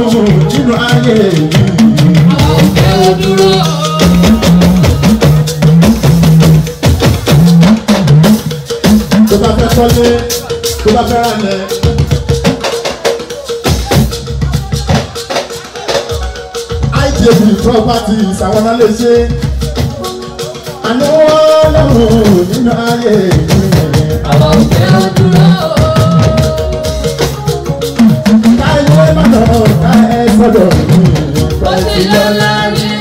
nínú ayé mi. Àwọn òfẹ́ ó dúró. Tó bá fẹ́ kọ́lé, tó bá fẹ́ ralẹ̀. IJB properties àwọn náà lè ṣe. Àná lọ́rùn nínú ayé mi. Àwọn òfẹ́ ó dúró. Káyọ̀ ìbàdàn ká ẹ sọ́dọ̀ mi. Ó ti lọ láàrin.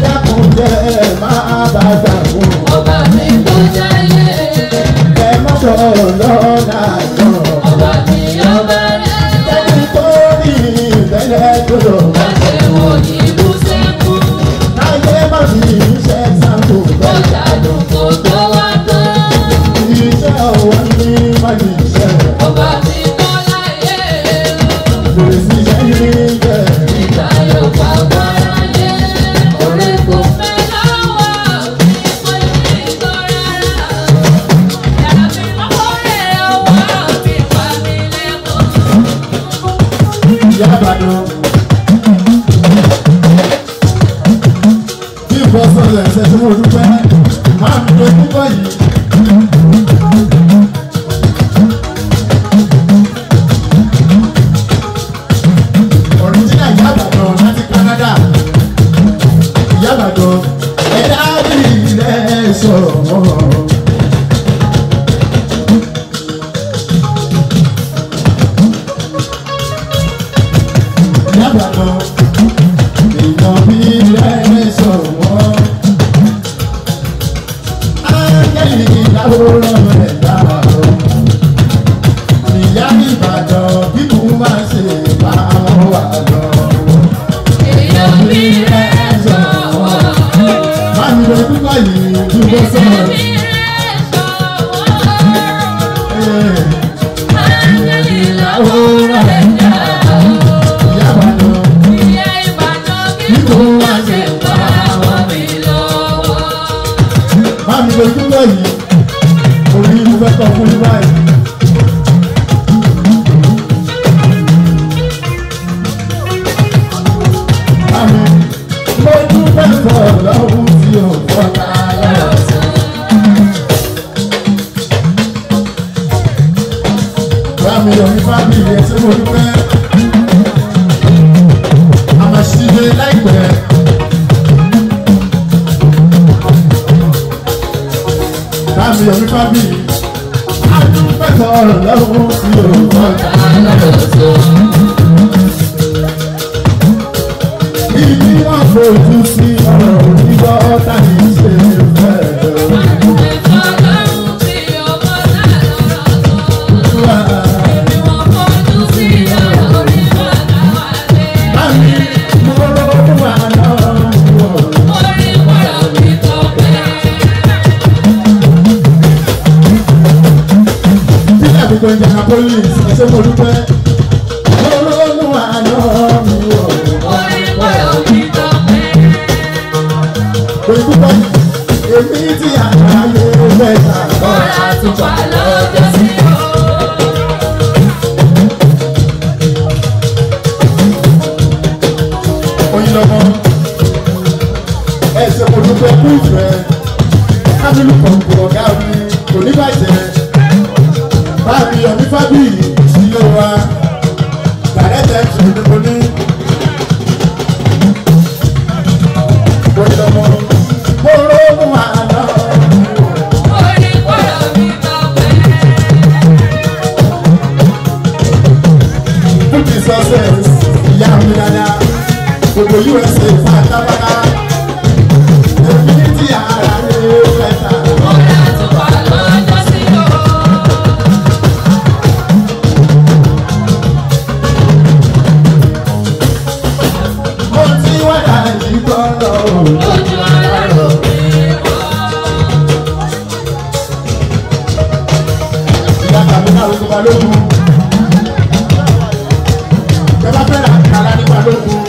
Dákun jẹ́ máa bá dàgbò. Ọba mi tó jáyé. Ẹ má sọ lọ́nà náà. Ọba mi ọba rẹ̀. Ẹni tó rí ìbẹ̀lẹ̀ tó lọ. Láti wo ní ibú sẹ́kù. Káyé má fi iṣẹ́ sáńtò Ó bẹ́ẹ̀. dànù kó tó wá tán. Iṣẹ́ ọwọ́ ní májì iṣẹ́. Ọba mi tó láyé. Bèrè sí iṣẹ́ ní jẹ́. Ìgbà yóò pa gbára lé. Orí kò fẹ́ lọ́wọ́. Ìpò ìgbọ́ rárá. Yàrá mi lọ́wọ́ rẹ̀ ọwọ́ mi pa mí lẹ́kọ̀ọ́. Ìyá Ìbàdàn. Bí ìfọ̀sọ̀lẹ̀ ṣe tí mo dúpẹ́, máa ń lo púpọ̀ yìí. Ọ̀ríjínà Ìyá Ìbàdàn láti Canada. Ìyá Ìbàdàn ẹ̀dá bí ilẹ̀ sọ̀rọ̀. Ìyá Ìbàdàn èèyàn bí ilẹ̀ sọ̀rọ̀. Ángẹ́lì ìdáwòrán rẹ̀ dára o. Ìyá Ìbàdàn bí mo máa ṣe bá wà lọ. Èèyàn bí rẹ̀ sọ̀wọ́. Má mi lọ púpọ̀ yìí dúró sọ̀rọ̀. Bí rẹ̀ sọ̀wọ́. Ángẹ́lì ìdáwòrán rẹ̀ dára o. Ìyá Ìbàdàn Ìyá Ìbàdàn kí kò wá ṣe pa àwọn mi lọ́wọ́. má mi lọ púpọ̀ yìí orí mo fẹ́ kọ́ fún mi báyìí. Àmì mo dúpẹ́ fọ́ lọ́wọ́ tí o fọ́ láyọ̀. Bámi yọ̀ ní fábílì ẹ̀ ṣé mo dúpẹ́. A máa ṣíde láìpẹ́. Bámi yọ̀ ní fábílì. A dúpẹ́ fọ́ lọ́wọ́ tí o fọ́ láyọ̀. Ibi wọn fojú sí ọ̀rọ̀ òdìgbọ́ ọ̀tá ní ṣe fẹ́. Bámi mo lọ́wọ́ wà lọ́wọ́. Sílẹ̀ gbogbo ìjànà police ẹ̀ṣẹ̀ mo dúpẹ́. Mo lọ́wọ́ wà lọ́wọ́. Olùkọ́ èmi tí àgbáyé mẹ́ta Bọ́lá tún wà lọ́jọ́ sí o. oyin lọ́mọ ẹsẹ̀ mo dúpẹ́ kú ìfẹ́ kábílù kọ̀ọ̀kọ̀ ọ̀gá mi kò ní bàjẹ́ báàbí ọ̀mí fábíyì sílé wa dàrẹ́tẹ̀ tù ní mo ní oyin lọ́mọ mo rógùn àná. Orí gbọ́dọ̀ mi tọ́pẹ́. Put in success, ìyá mi dáadáa, gbogbo USA pátápátá, èmi tí ara rẹ̀ fẹ́ta. Bọ́lá tún wà lọ́jọ́ sí o. Mo ti wá dàbí gbọ́dọ̀ o. Lójú ara rò pé wọ́n. Ìyá tàbí náà ló bá lókun. Bẹ́ẹ̀ bá fẹ́ràn àkàrà nípa lókun.